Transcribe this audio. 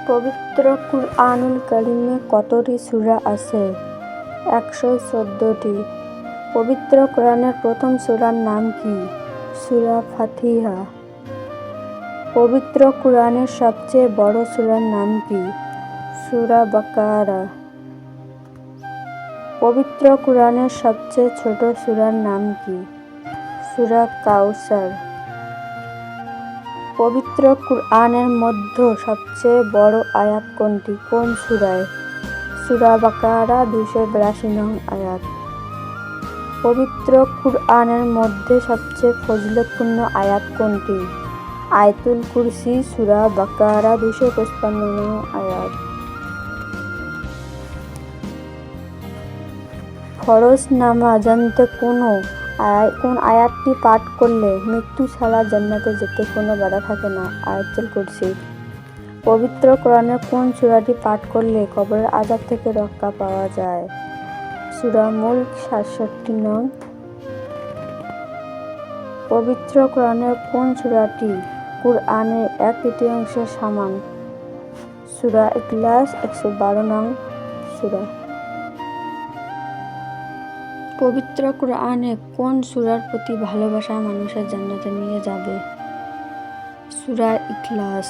পবিত্র কুরআনুল কারীমে কতটি সূরা আছে? 114টি। পবিত্র কোরআনের প্রথম সূরার নাম কি? সূরা ফাতিহা। পবিত্র কোরআনের সবচেয়ে বড় সূরার নাম কি? সূরা বাকারা। পবিত্র কোরআনের সবচেয়ে ছোট সূরার নাম কি? সূরা কাউসার। পবিত্র কুরআনের মধ্যে সবচেয়ে বড় আয়াত কোনটি? কোন সূরায়? সূরা বাকারা 282 নং আয়াত। পবিত্র কুরআনের মধ্যে সবচেয়ে ফজিলতপূর্ণ আয়াত কোনটি? আয়াতুল কুরসি। সূরা বাকারা 255 নং আয়াত। ফরজ নামাজ জানতে কোন আয়াতটি পাঠ করলে মৃত্যু ছাড়া জান্নাতে যেতে কোনো বাধা থাকে না? আয়াতুল কুরসি। পবিত্র কোরআনের কোন সূরাটি পাঠ করলে কবরের আযাব থেকে রক্ষা পাওয়া যায়? সূরা মুলক 67 নং। পবিত্র কোরআনের কোন সূরাটি কুরআনের 1/3 সমান? সূরা ইখলাস 112 নং সূরা। পবিত্র কোরআনে কোন সূরার প্রতি ভালোবাসা মানুষের জান্নাতে নিয়ে যাবে? সূরা ইখলাস।